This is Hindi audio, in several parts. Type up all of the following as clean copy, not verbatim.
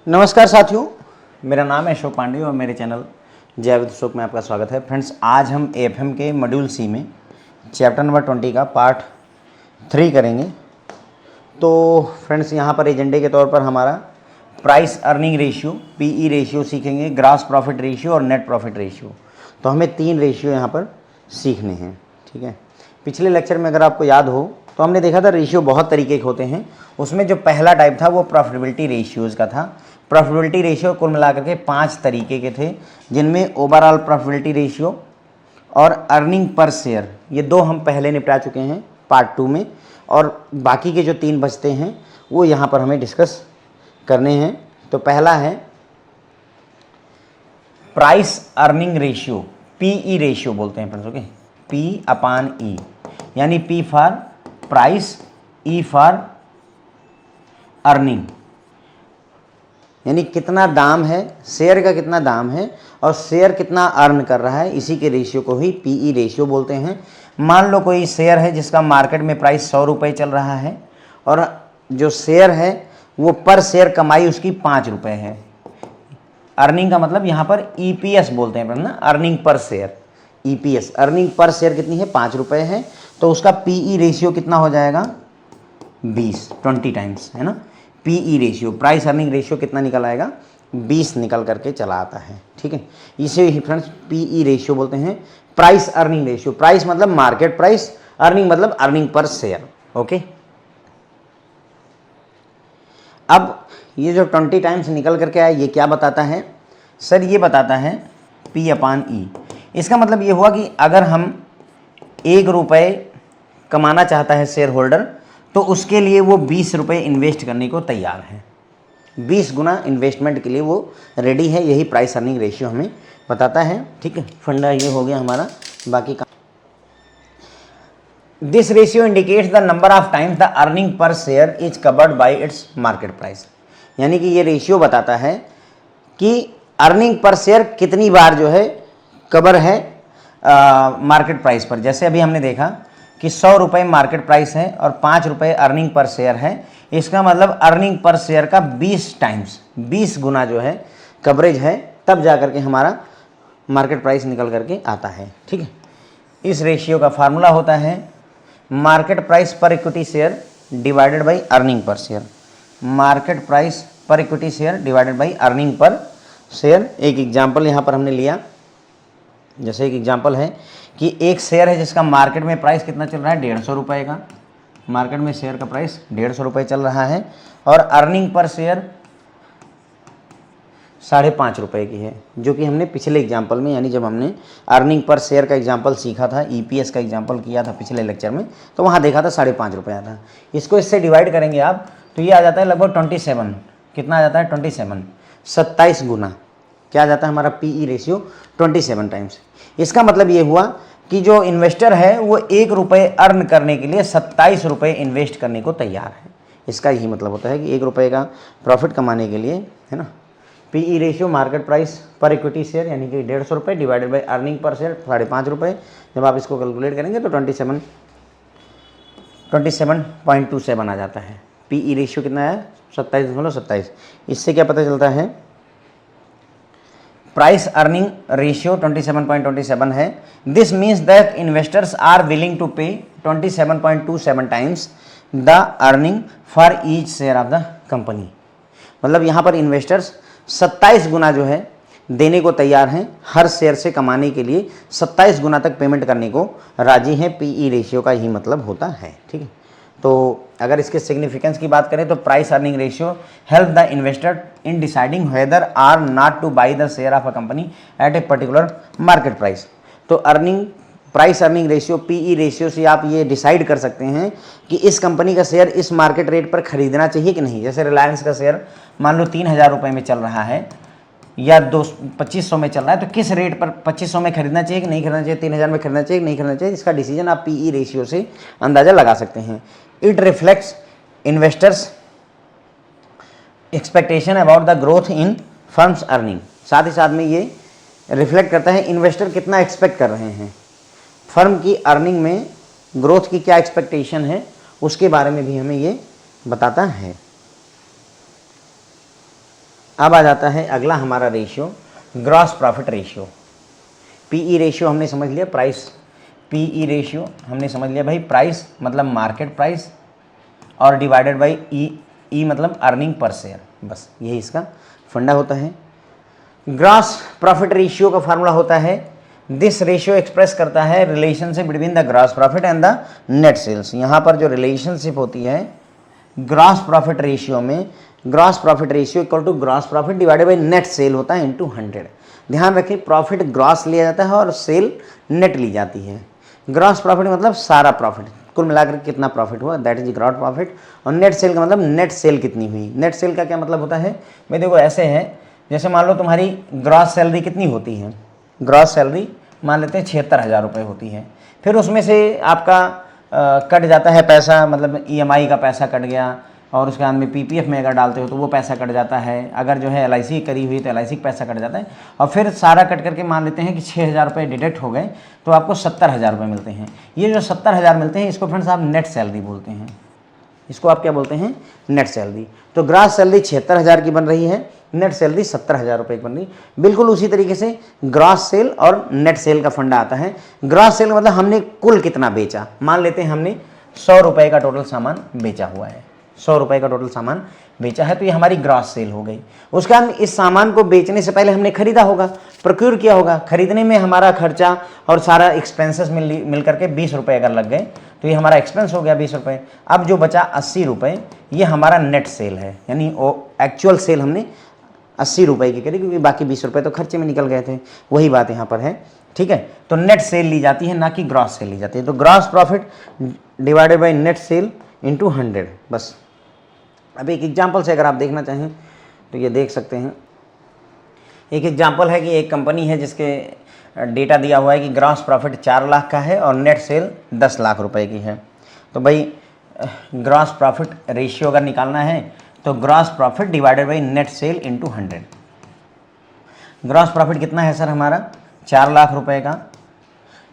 नमस्कार साथियों, मेरा नाम है अशोक पांडे और मेरे चैनल जय विद अशोक में आपका स्वागत है। फ्रेंड्स, आज हम एएफएम के मॉड्यूल सी में चैप्टर नंबर 20 का पार्ट 3 करेंगे। तो फ्रेंड्स, यहाँ पर एजेंडे के तौर पर हमारा price earning ratio, PE ratio सीखेंगे, ग्रॉस प्रॉफिट रेशियो और नेट प्रॉफिट रेशियो। तो हमें 3 रेशियो यहाँ पर सीखने हैं। ठीक है, पिछले लेक्चर में अगर आपको याद हो तो हमने देखा था रेशियो बहुत तरीके के होते हैं। उसमें जो पहला टाइप था वो प्रॉफिटेबिलिटी रेशियोज़ का था। प्रॉफिटेबिलिटी रेशियो कुल मिलाकर के 5 तरीके के थे, जिनमें ओवरऑल प्रॉफिटेबिलिटी रेशियो और अर्निंग पर शेयर, ये 2 हम पहले निपटा चुके हैं पार्ट 2 में, और बाकी के जो 3 बचते हैं वो यहाँ पर हमें डिस्कस करने हैं। तो पहला है price earning ratio, PE ratio बोलते हैं friends. Okay, P upon E, यानी P for price, E for earning, यानी कितना दाम है, शेयर का कितना दाम है और शेयर कितना अर्न कर रहा है, इसी के रेशियो को ही पीई रेशियो बोलते हैं। मान लो कोई शेयर है जिसका मार्केट में प्राइस 100 रुपये चल रहा है और जो शेयर है वो पर शेयर कमाई उसकी 5 रुपये है। अर्निंग का मतलब यहाँ पर ईपीएस बोलते हैं ना, earning per share, EPS, earning per share कितनी है, 5 रुपये है। तो उसका पीई रेशियो कितना हो जाएगा, 20 टाइम्स, है ना। PE ratio, price earning ratio कितना निकल आएगा, 20 निकल करके चला आता है। ठीक है, इसे ही फ्रेंड्स पीई रेशियो बोलते हैं, प्राइस अर्निंग रेशियो। प्राइस मतलब मार्केट प्राइस, अर्निंग मतलब अर्निंग पर शेयर। ओके, अब ये जो 20 टाइम्स निकल करके आया, ये क्या बताता है सर? ये बताता है पी अपान ई। इसका मतलब ये हुआ कि अगर हम 1 रुपये कमाना चाहता है शेयर होल्डर, तो उसके लिए वो 20 रुपये इन्वेस्ट करने को तैयार है। 20 गुना इन्वेस्टमेंट के लिए वो रेडी है। यही प्राइस अर्निंग रेशियो हमें बताता है। ठीक है, फंडा ये हो गया हमारा। बाकी का this ratio indicates the number of times the earning per share is covered by its market price, यानी कि ये रेशियो बताता है कि अर्निंग पर शेयर कितनी बार जो है कवर है मार्केट प्राइस पर। जैसे अभी हमने देखा कि 100 रुपये मार्केट प्राइस है और 5 रुपये अर्निंग पर शेयर है। इसका मतलब अर्निंग पर शेयर का 20 टाइम्स, 20 गुना जो है कवरेज है, तब जा करके हमारा मार्केट प्राइस निकल करके आता है। ठीक है, इस रेशियो का फार्मूला होता है market price per equity share divided by earning per share. Market price per equity share divided by earning per share. एक एग्जाम्पल यहाँ पर हमने लिया, जैसे एक एग्जाम्पल है कि एक शेयर है जिसका मार्केट में प्राइस कितना चल रहा है, 150 रुपये का। मार्केट में शेयर का प्राइस 150 रुपये चल रहा है और अर्निंग पर शेयर 5.5 रुपये की है, जो कि हमने पिछले एग्जाम्पल में, यानी जब हमने अर्निंग पर शेयर का एग्जाम्पल सीखा था, ईपीएस का एग्जाम्पल किया था पिछले लेक्चर में, तो वहाँ देखा था 5.5 रुपये आता है। इसको इससे डिवाइड करेंगे आप तो ये आ जाता है लगभग 27। कितना आ जाता है, 27, 27 गुना क्या आ जाता है हमारा पीई रेशियो, 27 टाइम्स। इसका मतलब ये हुआ कि जो इन्वेस्टर है वो 1 रुपये अर्न करने के लिए 27 रुपये इन्वेस्ट करने को तैयार है। इसका यही मतलब होता है कि 1 रुपये का प्रॉफिट कमाने के लिए, है ना। PE ratio market price per equity share यानी कि 150 रुपये divided by earning per share 5.5 रुपये। जब आप इसको कैलकुलेट करेंगे तो 27.27 आ जाता है। पीई रेशियो कितना है, 27.27। इससे क्या पता चलता है, प्राइस अर्निंग रेशियो 27.27 है। This means that investors are willing to pay 27.27 times the earning for each share of the company. मतलब यहाँ पर इन्वेस्टर्स 27 गुना जो है देने को तैयार हैं, हर शेयर से कमाने के लिए 27 गुना तक पेमेंट करने को राजी हैं। पीई रेशियो का यही मतलब होता है। ठीक है, तो अगर इसके सिग्निफिकेंस की बात करें तो price earning ratio help the investor in deciding whether or not to buy the share of a company at a particular market price. तो price earning ratio, PE ratio से आप ये डिसाइड कर सकते हैं कि इस कंपनी का शेयर इस मार्केट रेट पर खरीदना चाहिए कि नहीं। जैसे रिलायंस का शेयर मान लो 3000 रुपये में चल रहा है या 2500 में चल रहा है, तो किस रेट पर 2500 में खरीदना चाहिए कि नहीं खरीदना चाहिए, 3000 में खरीदना चाहिए कि नहीं खरीदना चाहिए, इसका डिसीजन आप पीई रेशियो से अंदाज़ा लगा सकते हैं। It reflects investors expectation about the growth in firms earning. साथ ही साथ में ये रिफ्लेक्ट करता है इन्वेस्टर कितना एक्सपेक्ट कर रहे हैं, फर्म की अर्निंग में ग्रोथ की क्या एक्सपेक्टेशन है, उसके बारे में भी हमें ये बताता है। अब आ जाता है अगला हमारा ratio, gross profit ratio. PE ratio हमने समझ लिया, प्राइस, पीई रेशियो हमने समझ लिया भाई, प्राइस मतलब मार्केट प्राइस और डिवाइडेड बाई ई मतलब अर्निंग पर शेयर, बस यही इसका फंडा होता है। ग्रॉस प्रॉफिट रेशियो का फार्मूला होता है, दिस रेशियो एक्सप्रेस करता है relationship between the gross profit and the net sales. यहाँ पर जो रिलेशनशिप होती है ग्रॉस प्रॉफिट रेशियो में, gross profit ratio equal to gross profit divided by net sale होता है इनटू 100। ध्यान रखें, प्रॉफिट ग्रॉस लिया जाता है और सेल नेट ली जाती है। ग्रॉस प्रॉफिट मतलब सारा प्रॉफिट, कुल मिलाकर कितना प्रॉफिट हुआ, दैट इज ग्रॉस प्रॉफिट। और नेट सेल का मतलब नेट सेल कितनी हुई। नेट सेल का क्या मतलब होता है भाई, देखो ऐसे है, जैसे मान लो तुम्हारी ग्रॉस सैलरी कितनी होती है, ग्रॉस सैलरी मान लेते हैं 76,000 रुपये होती है, फिर उसमें से आपका कट जाता है पैसा, मतलब ईएमआई का पैसा कट गया, और उसके बाद में पीपीएफ में अगर डालते हो तो वो पैसा कट जाता है, अगर जो है एलआईसी करी हुई तो एलआईसी का पैसा कट जाता है, और फिर सारा कट करके मान लेते हैं कि 6,000 रुपये डिडक्ट हो गए तो आपको 70,000 रुपये मिलते हैं। ये जो 70,000 मिलते हैं इसको फ्रेंड्स आप नेट सैलरी बोलते हैं, इसको आप क्या बोलते हैं, नेट सैलरी। तो ग्रॉस सैलरी 76,000 की बन रही है, नेट सैलरी 70,000 रुपये की बन रही। बिल्कुल उसी तरीके से ग्रॉस सेल और नेट सेल का फंडा आता है। ग्रॉस सेल मतलब हमने कुल कितना बेचा, मान लेते हैं हमने 100 रुपये का टोटल सामान बेचा हुआ है, 100 रुपये का टोटल सामान बेचा है, तो ये हमारी ग्रॉस सेल हो गई। उसके बाद इस सामान को बेचने से पहले हमने खरीदा होगा, प्रोक्योर किया होगा, खरीदने में हमारा खर्चा और सारा एक्सपेंसेस मिल करके 20 रुपये अगर लग गए तो ये हमारा एक्सपेंस हो गया 20 रुपये। अब जो बचा 80 रुपये, ये हमारा नेट सेल है, यानी एक्चुअल सेल हमने 80 रुपये की करी, क्योंकि बाकी 20 रुपये तो खर्चे में निकल गए थे, वही बात यहाँ पर है, ठीक है। तो नेट सेल ली जाती है, ना कि ग्रॉस सेल ली जाती है। तो gross profit divided by net cell into 100, बस। अब एक एग्जाम्पल से अगर आप देखना चाहें तो ये देख सकते हैं। एक एग्जाम्पल है कि एक कंपनी है जिसके डेटा दिया हुआ है कि ग्रॉस प्रॉफिट 4 लाख का है और नेट सेल 10 लाख रुपए की है। तो भाई ग्रॉस प्रॉफिट रेशियो अगर निकालना है तो gross profit divided by net cell into 100। Gross profit कितना है सर हमारा, 4 लाख रुपए का,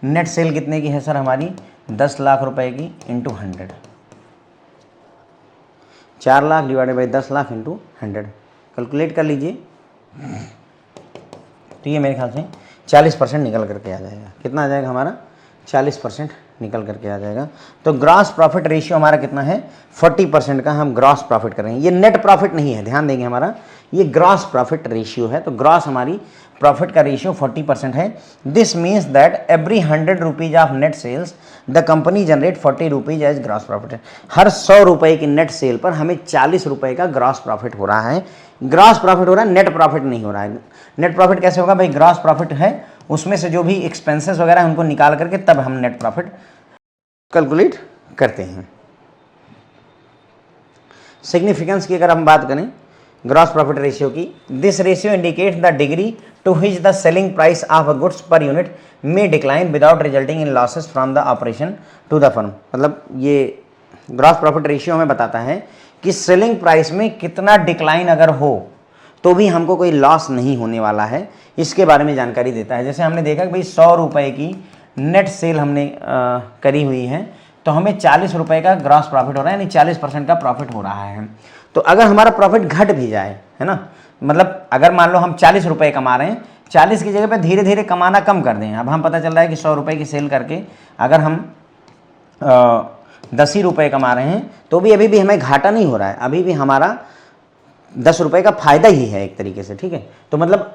नेट सेल कितने की है सर हमारी, 10 लाख रुपए की into 100। 4 lakh divided by 10 lakh into 100 calculate कर लीजिए, तो ये मेरे ख्याल से 40% निकल करके आ जाएगा। कितना आ जाएगा हमारा, 40% निकल करके आ जाएगा। तो ग्रॉस प्रॉफिट रेशियो हमारा कितना है, 40% का हम ग्रॉस प्रॉफिट कर रहे हैं। ये नेट प्रॉफिट नहीं है, ध्यान देंगे, हमारा ये ग्रॉस प्रॉफिट रेशियो है। तो ग्रॉस हमारी प्रॉफिट का रेशियो 40% है। This means that every 100 rupees of net sales the company generate 40 rupees as gross profit. हर 100 रुपये की नेट सेल पर हमें 40 रुपये का ग्रॉस प्रॉफिट हो रहा है। ग्रॉस प्रॉफिट हो रहा है, नेट प्रॉफिट नहीं हो रहा है। नेट प्रॉफिट कैसे होगा भाई, ग्रॉस प्रॉफिट है, उसमें से जो भी एक्सपेंसेस वगैरह है उनको निकाल करके तब हम नेट प्रॉफिट कैलकुलेट करते हैं। सिग्निफिकेंस की अगर हम बात करें ग्रॉस प्रॉफिट रेशियो की, this ratio indicates the degree to which the selling price of a goods per unit may decline without resulting in losses from the operation to the firm. मतलब ये ग्रॉस प्रॉफिट रेशियो हमें बताता है कि सेलिंग प्राइस में कितना डिक्लाइन अगर हो तो भी हमको कोई लॉस नहीं होने वाला है, इसके बारे में जानकारी देता है। जैसे हमने देखा कि भाई 100 रुपये की नेट सेल हमने करी हुई है तो हमें 40 रुपये का ग्रॉस प्रॉफिट हो रहा है, यानी 40% का प्रॉफिट हो रहा है। तो अगर हमारा प्रॉफिट घट भी जाए, है ना, मतलब अगर मान लो हम 40 रुपये कमा रहे हैं, 40 की जगह पे धीरे धीरे कमाना कम कर दें। अब हम पता चल रहा है कि 100 रुपये की सेल करके अगर हम 10 ही रुपये कमा रहे हैं तो भी अभी भी हमें घाटा नहीं हो रहा है, अभी भी हमारा 10 रुपये का फायदा ही है एक तरीके से, ठीक है। तो मतलब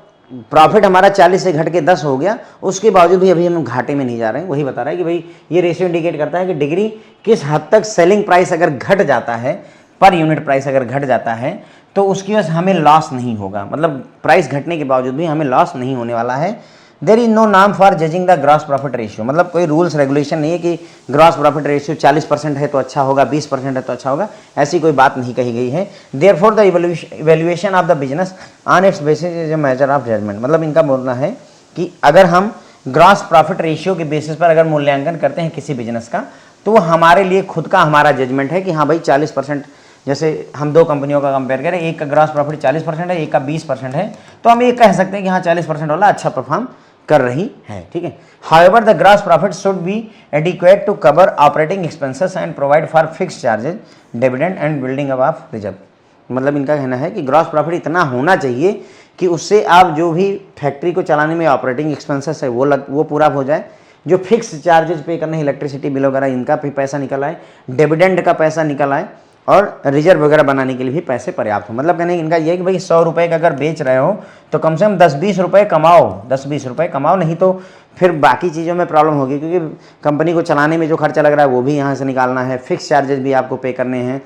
प्रॉफिट हमारा 40 से घट के 10 हो गया, उसके बावजूद भी अभी हम घाटे में नहीं जा रहे हैं। वही बता रहा है कि भाई ये रेशियो इंडिकेट करता है कि डिग्री किस हद तक सेलिंग प्राइस अगर घट जाता है, पर यूनिट प्राइस अगर घट जाता है तो उसकी वजह से हमें लॉस नहीं होगा। मतलब प्राइस घटने के बावजूद भी हमें लॉस नहीं होने वाला है। देयर इज नो नाम for judging the gross profit ratio, मतलब कोई रूल्स रेगुलेशन नहीं है कि ग्रॉस प्रॉफिट रेशियो 40% है तो अच्छा होगा, 20% है तो अच्छा होगा, ऐसी कोई बात नहीं कही गई है। Therefore the evaluation of the business on its basis is a measure of judgement. मतलब इनका बोलना है कि अगर हम ग्रॉस प्रॉफिट रेशियो के बेसिस पर अगर मूल्यांकन करते हैं किसी बिजनेस का, तो वो हमारे लिए खुद का हमारा जजमेंट है कि हाँ भाई 40%, जैसे हम दो कंपनियों का कंपेयर करें, एक का ग्रॉस प्रॉफिट 40% है, एक का 20% है, तो हम ये कह सकते हैं कि हाँ 40% वाला अच्छा परफॉर्म कर रही है, ठीक है। However the gross profit should be adequate to cover operating expenses and provide for fixed charges, dividend and building up of reserve. मतलब इनका कहना है कि ग्रॉस प्रॉफिट इतना होना चाहिए कि उससे आप जो भी फैक्ट्री को चलाने में ऑपरेटिंग एक्सपेंसेस है वो पूरा हो जाए, जो फिक्स चार्जेस पे करने हैं, इलेक्ट्रिसिटी बिल वगैरह, इनका भी पैसा निकल आए, डिविडेंड का पैसा निकल आए, और रिजर्व वगैरह बनाने के लिए भी पैसे पर्याप्त हो। मतलब कहने इनका ये है कि भाई 100 रुपये का अगर बेच रहे हो तो कम से कम 10-20 रुपये कमाओ, 10-20 रुपये कमाओ, नहीं तो फिर बाकी चीज़ों में प्रॉब्लम होगी, क्योंकि कंपनी को चलाने में जो खर्चा लग रहा है वो भी यहाँ से निकालना है, फिक्स चार्जेस भी आपको पे करने हैं,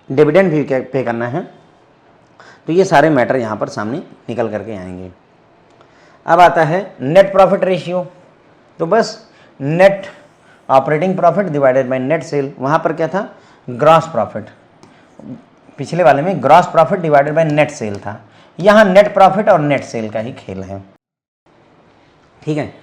डिविडेंड भी पे करना है। तो ये सारे मैटर यहाँ पर सामने निकल करके आएंगे। अब आता है नेट प्रॉफिट रेशियो। तो बस net operating profit divided by net cell, वहाँ पर क्या था, ग्रॉस प्रॉफिट, पिछले वाले में gross profit divided by net cell था, यहाँ नेट प्रॉफिट और नेट सेल का ही खेल है। ठीक है,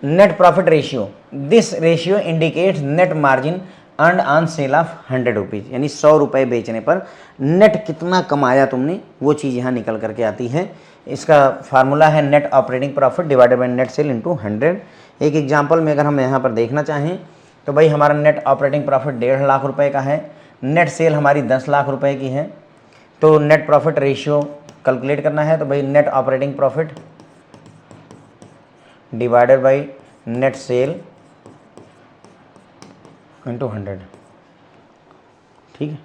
net profit ratio, this ratio indicates net margin earn on sale of 100 rupees, यानी 100 रुपये बेचने पर नेट कितना कमाया तुमने, वो चीज़ यहाँ निकल करके आती है। इसका फार्मूला है net operating profit divided by net cell into 100। एक एग्जांपल में अगर हम यहाँ पर देखना चाहें तो भाई हमारा नेट ऑपरेटिंग प्रॉफिट 1.5 लाख रुपए का है, नेट सेल हमारी 10 लाख रुपए की है, तो नेट प्रॉफिट रेशियो कैलकुलेट करना है। तो भाई net operating profit divided by net cell into 100। ठीक है,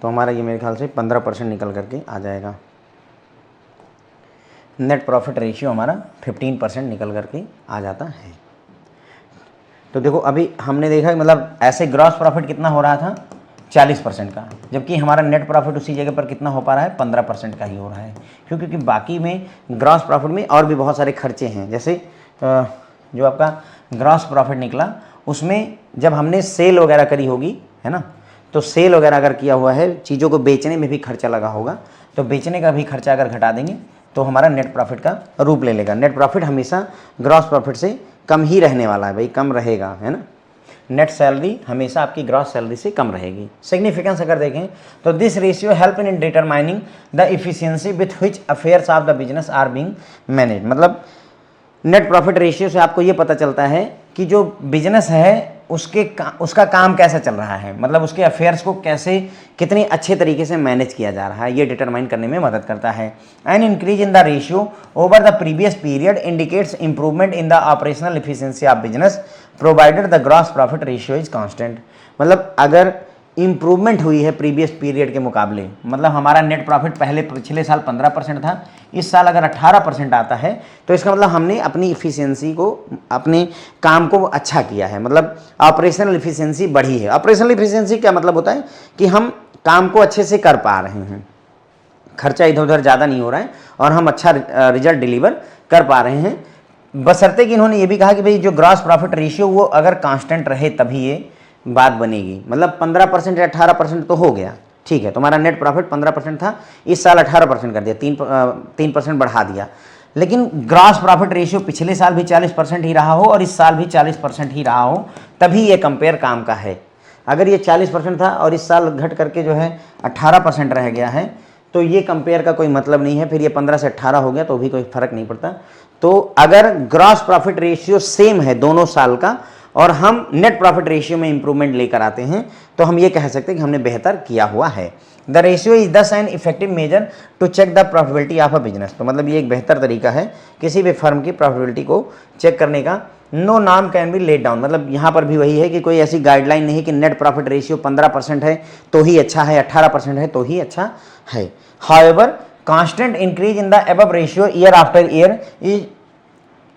तो हमारा ये मेरे ख्याल से 15% निकल करके आ जाएगा। नेट प्रॉफिट रेशियो हमारा 15% निकल करके आ जाता है। तो देखो अभी हमने देखा कि मतलब ऐसे ग्रॉस प्रॉफिट कितना हो रहा था, 40% का, जबकि हमारा नेट प्रॉफिट उसी जगह पर कितना हो पा रहा है, 15% का ही हो रहा है। क्योंकि बाकी में ग्रॉस प्रॉफिट में और भी बहुत सारे खर्चे हैं, जैसे जो आपका ग्रॉस प्रॉफिट निकला उसमें जब हमने सेल वगैरह करी होगी, है ना, तो सेल वगैरह अगर किया हुआ है, चीज़ों को बेचने में भी खर्चा लगा होगा, तो बेचने का भी खर्चा अगर घटा देंगे तो हमारा नेट प्रॉफिट का रूप ले लेगा। नेट प्रॉफिट हमेशा ग्रॉस प्रॉफिट से कम ही रहने वाला है भाई, कम रहेगा, है ना। नेट सैलरी हमेशा आपकी ग्रॉस सैलरी से कम रहेगी। सिग्निफिकेंस अगर देखें तो this ratio help in determining the efficiency with which affairs of the business are being manage. मतलब नेट प्रॉफिट रेशियो से आपको ये पता चलता है कि जो बिजनेस है उसका काम कैसा चल रहा है, मतलब उसके अफेयर्स को कैसे कितने अच्छे तरीके से मैनेज किया जा रहा है, ये डिटरमाइन करने में मदद करता है। An increase in the ratio over the previous period indicates improvement in the operational efficiency of business provided the gross profit ratio is constant. मतलब अगर इम्प्रूवमेंट हुई है प्रीवियस पीरियड के मुकाबले, मतलब हमारा नेट प्रॉफिट पिछले साल 15% था, इस साल अगर 18% आता है, तो इसका मतलब हमने अपनी इफिशियंसी को, अपने काम को अच्छा किया है, मतलब ऑपरेशनल इफिशियंसी बढ़ी है। ऑपरेशनल इफिशियंसी क्या मतलब होता है कि हम काम को अच्छे से कर पा रहे हैं, खर्चा इधर उधर ज़्यादा नहीं हो रहा है और हम अच्छा रिजल्ट डिलीवर कर पा रहे हैं, बशर्ते कि इन्होंने ये भी कहा कि भाई जो ग्रॉस प्रॉफिट रेशियो वो अगर कांस्टेंट रहे तभी ये बात बनेगी। मतलब 15% या 18% तो हो गया, ठीक है, तुम्हारा नेट प्रॉफिट 15% था, इस साल 18% कर दिया, 3% बढ़ा दिया, लेकिन ग्रॉस प्रॉफिट रेशियो पिछले साल भी 40% ही रहा हो और इस साल भी 40% ही रहा हो, तभी ये कंपेयर काम का है। अगर ये 40% था और इस साल घट करके जो है 18% रह गया है, तो ये कंपेयर का कोई मतलब नहीं है। फिर ये 15 से 18 हो गया तो भी कोई फर्क नहीं पड़ता। तो अगर ग्रॉस प्रॉफिट रेशियो सेम है दोनों साल का और हम नेट प्रॉफिट रेशियो में इंप्रूवमेंट लेकर आते हैं, तो हम ये कह सकते हैं कि हमने बेहतर किया हुआ है। The ratio is thus an effective measure to check the profitability of a business. तो मतलब ये एक बेहतर तरीका है किसी भी फर्म की प्रॉफिटेबिलिटी को चेक करने का। नो नाम कैन बी लेट डाउन, मतलब यहाँ पर भी वही है कि कोई ऐसी गाइडलाइन नहीं कि नेट प्रॉफिट रेशियो 15% है तो ही अच्छा है, 18% है तो ही अच्छा है। However constant increase in the above ratio year after year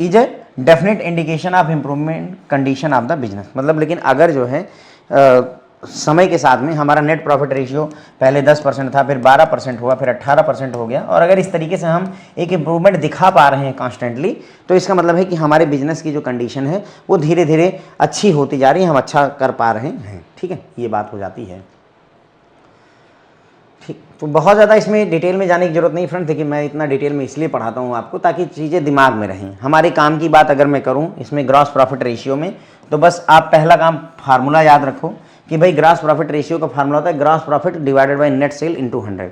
is a definite indication of improvement condition of the business. मतलब लेकिन अगर जो है समय के साथ में हमारा नेट प्रॉफिट रेशियो पहले 10% था, फिर 12% हुआ, फिर 18% हो गया, और अगर इस तरीके से हम एक इम्प्रूवमेंट दिखा पा रहे हैं कॉन्स्टेंटली, तो इसका मतलब है कि हमारे बिजनेस की जो कंडीशन है वो धीरे धीरे अच्छी होती जा रही है, हम अच्छा कर पा रहे हैं। ठीक है, ये बात हो जाती है। ठीक, तो बहुत ज़्यादा इसमें डिटेल में जाने की जरूरत नहीं फ्रेंड। देखिए मैं इतना डिटेल में इसलिए पढ़ाता हूँ आपको ताकि चीज़ें दिमाग में रहें। हमारे काम की बात अगर मैं करूँ इसमें ग्रॉस प्रॉफिट रेशियो में, तो बस आप पहला काम फार्मूला याद रखो कि भाई ग्रॉस प्रॉफिट रेशियो का फार्मूला होता है gross profit divided by net cell into 100।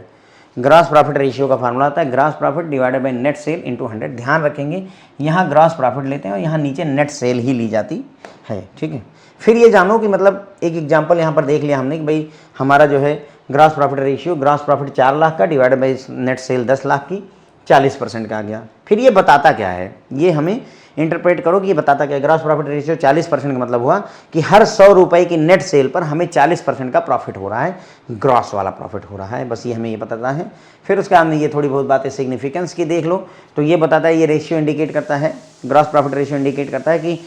Gross profit ratio का फार्मूला होता है gross profit divided by net cell into 100। ध्यान रखेंगे यहाँ ग्रॉस प्रॉफिट लेते हैं और यहाँ नीचे नेट सेल ही ली जाती है, ठीक है। फिर ये जानो कि मतलब एक एग्जांपल यहाँ पर देख लिया हमने कि भाई हमारा जो है gross profit ratio, gross profit 4 lakh का divided by net sale 10 lakh की 40% का आ गया। फिर ये बताता क्या है, ये हमें इंटरप्रेट करो कि ये बताता क्या है। ग्रॉस प्रॉफिट रेशियो 40% का मतलब हुआ कि हर 100 रुपए की नेट सेल पर हमें 40% का प्रॉफिट हो रहा है, ग्रॉस वाला प्रॉफिट हो रहा है, बस ये हमें ये बताता है। फिर उसके बाद में ये थोड़ी बहुत बातें सिग्निफिकेंस की देख लो, तो ये बताता है, ये रेशियो इंडिकेट करता है, ग्रॉस प्रॉफिट रेशियो इंडिकेट करता है कि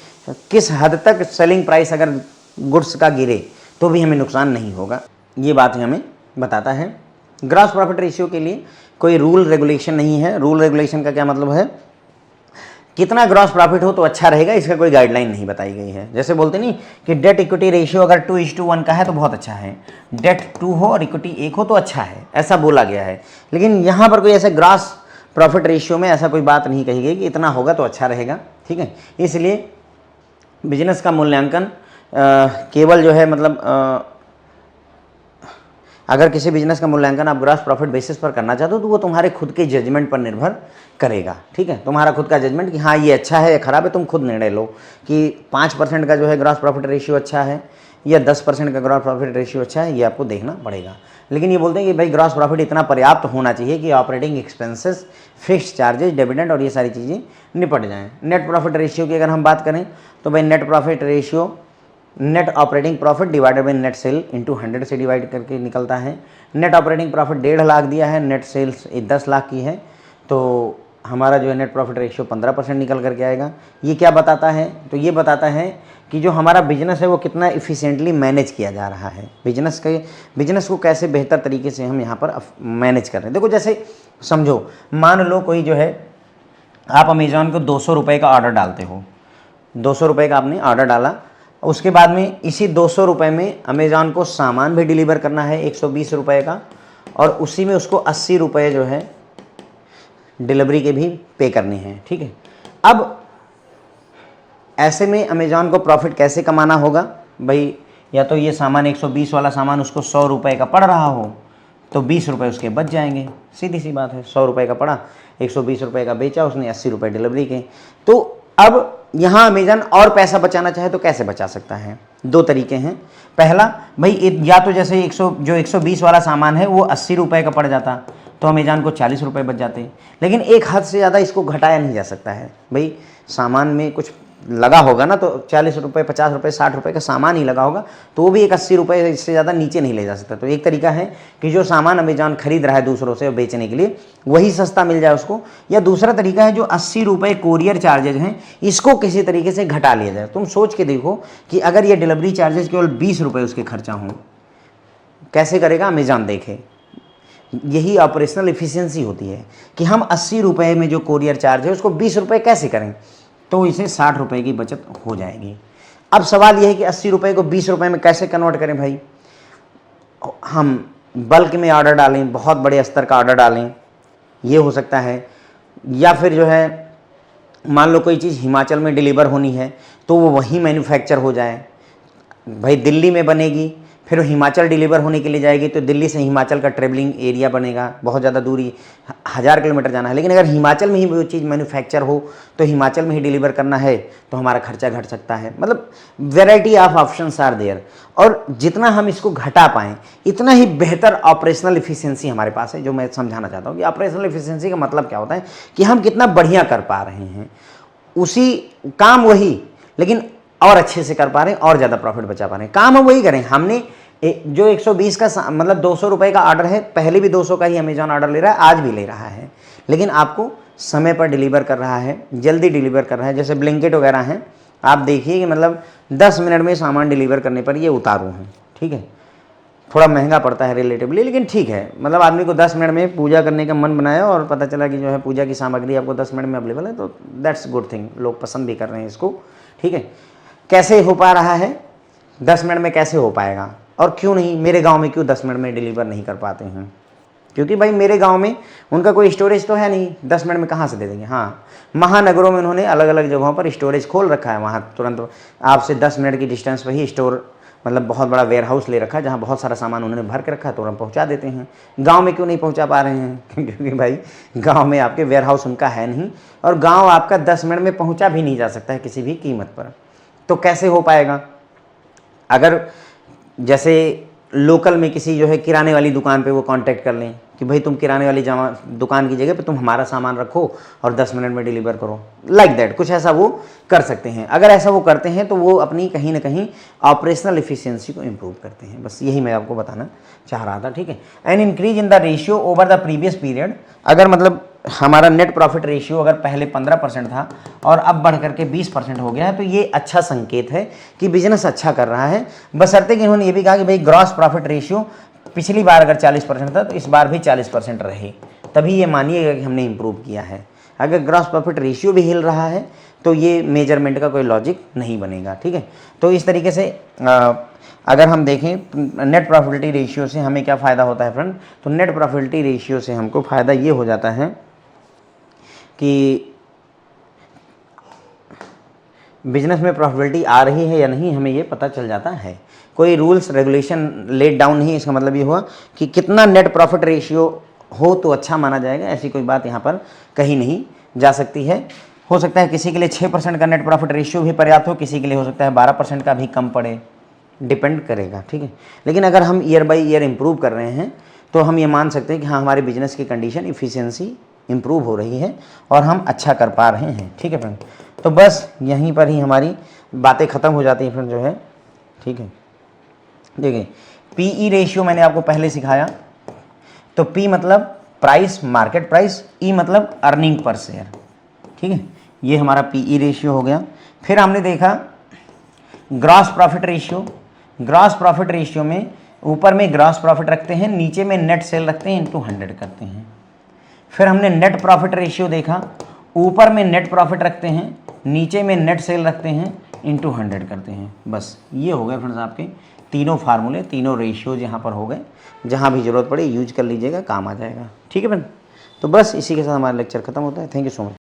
किस हद तक सेलिंग प्राइस अगर गुड्स का गिरे तो भी हमें नुकसान नहीं होगा, ये बात हमें बताता है। ग्रॉस प्रॉफिट रेशियो के लिए कोई रूल रेगुलेशन नहीं है। रूल रेगुलेशन का क्या मतलब है, कितना ग्रॉस प्रॉफिट हो तो अच्छा रहेगा, इसका कोई गाइडलाइन नहीं बताई गई है। जैसे बोलते नहीं कि डेट इक्विटी रेशियो अगर 2:1 का है तो बहुत अच्छा है, डेट 2 हो और इक्विटी 1 हो तो अच्छा है, ऐसा बोला गया है। लेकिन यहाँ पर कोई ऐसे ग्रॉस प्रॉफिट रेशियो में ऐसा कोई बात नहीं कही गई कि इतना होगा तो अच्छा रहेगा, ठीक है। इसलिए बिजनेस का मूल्यांकन केवल जो है मतलब अगर किसी बिजनेस का मूल्यांकन आप ग्रॉस प्रॉफिट बेसिस पर करना चाहते हो तो वो तुम्हारे खुद के जजमेंट पर निर्भर करेगा, ठीक है। तुम्हारा खुद का जजमेंट कि हाँ ये अच्छा है या खराब है, तुम खुद निर्णय लो कि 5% का जो है ग्रॉस प्रॉफिट रेशियो अच्छा है या 10% का ग्रॉस प्रॉफिट रेशियो अच्छा है, ये आपको देखना पड़ेगा। लेकिन ये बोलते हैं कि भाई ग्रॉस प्रॉफिट इतना पर्याप्त होना चाहिए कि operating expenses, fixed charges, dividend और ये सारी चीज़ें निपट जाएँ। नेट प्रॉफिट रेशियो की अगर हम बात करें तो भाई net profit ratio net operating profit divided by net cell into 100 से डिवाइड करके निकलता है। नेट ऑपरेटिंग प्रॉफिट 1.5 लाख दिया है, नेट सेल्स 10 लाख की है, तो हमारा जो है नेट प्रॉफिट रेशियो 15% निकल करके आएगा। ये क्या बताता है, तो ये बताता है कि जो हमारा बिजनेस है वो कितना इफ़िशिएंटली मैनेज किया जा रहा है, बिजनेस को कैसे बेहतर तरीके से हम यहाँ पर मैनेज कर रहे हैं। देखो जैसे समझो, मान लो कोई जो है, आप अमेज़ॉन को 200 रुपये का ऑर्डर डालते हो, 200 रुपये का आपने ऑर्डर डाला, उसके बाद में इसी 200 रुपये में अमेज़ॉन को सामान भी डिलीवर करना है 120 रुपये का, और उसी में उसको 80 रुपये जो है डिलीवरी के भी पे करने हैं, ठीक है। अब ऐसे में अमेज़ॉन को प्रॉफिट कैसे कमाना होगा भाई, या तो ये सामान 120 वाला सामान उसको 100 रुपये का पड़ रहा हो तो 20 रुपये उसके बच जाएंगे, सीधी सी बात है। 100 रुपये का पड़ा, 120 रुपये का बेचा उसने, 80 रुपये डिलीवरी के। तो अब यहाँ अमेज़न और पैसा बचाना चाहे तो कैसे बचा सकता है, 2 तरीके हैं। पहला भाई, या तो जैसे 120 वाला सामान है वो 80 रुपये का पड़ जाता तो अमेज़न को 40 रुपये बच जाते, लेकिन एक हद से ज़्यादा इसको घटाया नहीं जा सकता है। भाई सामान में कुछ लगा होगा ना, तो 40 रुपये, 50 रुपये, 60 रुपये का सामान ही लगा होगा, तो वो भी एक 80 रुपये इससे ज़्यादा नीचे नहीं ले जा सकता। तो एक तरीका है कि जो सामान अमेज़न खरीद रहा है दूसरों से बेचने के लिए वही सस्ता मिल जाए उसको, या दूसरा तरीका है जो 80 रुपये कोरियर चार्जेज हैं इसको किसी तरीके से घटा लिया जाए। तुम सोच के देखो कि अगर ये डिलीवरी चार्जेज केवल 20 रुपये उसके खर्चा हों, कैसे करेगा अमेज़न, देखे। यही ऑपरेशनल एफिशिएंसी होती है कि हम 80 रुपये में जो कोरियर चार्ज है उसको 20 रुपये कैसे करें, तो इसे 60 रुपये की बचत हो जाएगी। अब सवाल यह है कि 80 रुपये को 20 रुपये में कैसे कन्वर्ट करें भाई। हम बल्क में ऑर्डर डालें, बहुत बड़े स्तर का ऑर्डर डालें, ये हो सकता है। या फिर जो है मान लो कोई चीज़ हिमाचल में डिलीवर होनी है तो वो वहीं मैन्युफैक्चर हो जाए। भाई दिल्ली में बनेगी, फिर हिमाचल डिलीवर होने के लिए जाएगी तो दिल्ली से हिमाचल का ट्रेवलिंग एरिया बनेगा, बहुत ज़्यादा दूरी, 1000 किलोमीटर जाना है। लेकिन अगर हिमाचल में ही वो चीज़ मैन्युफैक्चर हो तो हिमाचल में ही डिलीवर करना है तो हमारा खर्चा घट सकता है। मतलब variety of options are there, और जितना हम इसको घटा पाएँ इतना ही बेहतर ऑपरेशनल एफिशिएंसी हमारे पास है। जो मैं समझाना चाहता हूँ कि ऑपरेशनल एफिशिएंसी का मतलब क्या होता है कि हम कितना बढ़िया कर पा रहे हैं, उसी काम वही लेकिन और अच्छे से कर पा रहे हैं और ज़्यादा प्रॉफिट बचा पा रहे हैं। काम हम वही करें, हमने जो 120 का मतलब 200 रुपये का ऑर्डर है, पहले भी 200 का ही अमेज़न ऑर्डर ले रहा है, आज भी ले रहा है, लेकिन आपको समय पर डिलीवर कर रहा है, जल्दी डिलीवर कर रहा है। जैसे ब्लिंकिट वगैरह हैं, आप देखिए कि मतलब 10 मिनट में सामान डिलीवर करने पर ये उतारू हैं, ठीक है। थोड़ा महंगा पड़ता है रिलेटिवली, लेकिन ठीक है। मतलब आदमी को 10 मिनट में पूजा करने का मन बनाया और पता चला कि जो है पूजा की सामग्री आपको 10 मिनट में अवेलेबल है, तो दैट्स गुड थिंग, लोग पसंद भी कर रहे हैं इसको, ठीक है। कैसे हो पा रहा है, 10 मिनट में कैसे हो पाएगा, और क्यों नहीं, मेरे गांव में क्यों 10 मिनट में डिलीवर नहीं कर पाते हैं, क्योंकि भाई मेरे गांव में उनका कोई स्टोरेज तो है नहीं, 10 मिनट में कहाँ से दे देंगे। हाँ, महानगरों में उन्होंने अलग अलग जगहों पर स्टोरेज खोल रखा है, वहाँ तुरंत आपसे 10 मिनट की डिस्टेंस पर ही स्टोर मतलब बहुत बड़ा वेयर हाउस ले रखा है जहाँ बहुत सारा सामान उन्होंने भर के रखा है तो हम पहुँचा देते हैं। गांव में क्यों नहीं पहुँचा पा रहे हैं? क्योंकि भाई गांव में आपके वेयर हाउस उनका है नहीं, और गांव आपका 10 मिनट में पहुँचा भी नहीं जा सकता है किसी भी कीमत पर। तो कैसे हो पाएगा? अगर जैसे लोकल में किसी जो है किराने वाली दुकान पे वो कांटेक्ट कर लें कि भाई तुम किराने वाली दुकान की जगह पे तुम हमारा सामान रखो और 10 मिनट में डिलीवर करो, लाइक दैट, कुछ ऐसा वो कर सकते हैं। अगर ऐसा वो करते हैं तो वो अपनी कहीं ना कहीं ऑपरेशनल एफिशिएंसी को इम्प्रूव करते हैं। बस यही मैं आपको बताना चाह रहा था, ठीक है। And increase in the ratio over the previous period, अगर मतलब हमारा नेट प्रॉफिट रेशियो अगर पहले 15% था और अब बढ़ करके 20% हो गया है, तो ये अच्छा संकेत है कि बिजनेस अच्छा कर रहा है। बशर्ते कि इन्होंने ये भी कहा कि भाई ग्रॉस प्रॉफिट रेशियो पिछली बार अगर 40% था तो इस बार भी 40% रहे, तभी ये मानिएगा कि हमने इम्प्रूव किया है। अगर ग्रॉस प्रॉफिट रेशियो भी हिल रहा है तो ये मेजरमेंट का कोई लॉजिक नहीं बनेगा, ठीक है। तो इस तरीके से अगर हम देखें नेट प्रॉफिटिलिटी रेशियो से हमें क्या फ़ायदा होता है फ्रेंड, तो नेट प्रॉफिटिलिटी रेशियो से हमको फ़ायदा ये हो जाता है कि बिजनेस में प्रॉफिटिलिटी आ रही है या नहीं हमें ये पता चल जाता है। कोई रूल्स रेगुलेशन लेट डाउन नहीं, इसका मतलब ये हुआ कि कितना नेट प्रॉफिट रेशियो हो तो अच्छा माना जाएगा, ऐसी कोई बात यहाँ पर कहीं नहीं जा सकती है। हो सकता है किसी के लिए 6% का नेट प्रॉफिट रेशियो भी पर्याप्त हो, किसी के लिए हो सकता है 12% का भी कम पड़े, डिपेंड करेगा, ठीक है। लेकिन अगर हम ईयर बाई ईयर इम्प्रूव कर रहे हैं तो हम ये मान सकते हैं कि हाँ हमारे बिजनेस की कंडीशन इफ़िशियंसी इम्प्रूव हो रही है और हम अच्छा कर पा रहे हैं, ठीक है फ्रेंड। तो बस यहीं पर ही हमारी बातें ख़त्म हो जाती हैं फ्रेंड जो है, ठीक है। देखिए पीई रेशियो मैंने आपको पहले सिखाया, तो पी मतलब प्राइस, मार्केट प्राइस, ई मतलब अर्निंग पर शेयर, ठीक है। ये हमारा पीई रेशियो हो गया। फिर हमने देखा gross profit ratio. Gross profit ratio में ऊपर में ग्रॉस प्रॉफिट रखते हैं, नीचे में नेट सेल रखते हैं, इंटू 100 करते हैं। फिर हमने नेट प्रॉफिट रेशियो देखा, ऊपर में नेट प्रॉफिट रखते हैं, नीचे में नेट सेल रखते हैं, इंटू 100 करते हैं। बस ये हो गए फ्रेंड्स आपके तीनों फार्मूले, तीनों रेशियोज यहाँ पर हो गए। जहाँ भी ज़रूरत पड़े यूज कर लीजिएगा, काम आ जाएगा, ठीक है फ्रेंड। तो बस इसी के साथ हमारा लेक्चर खत्म होता है। Thank you so much.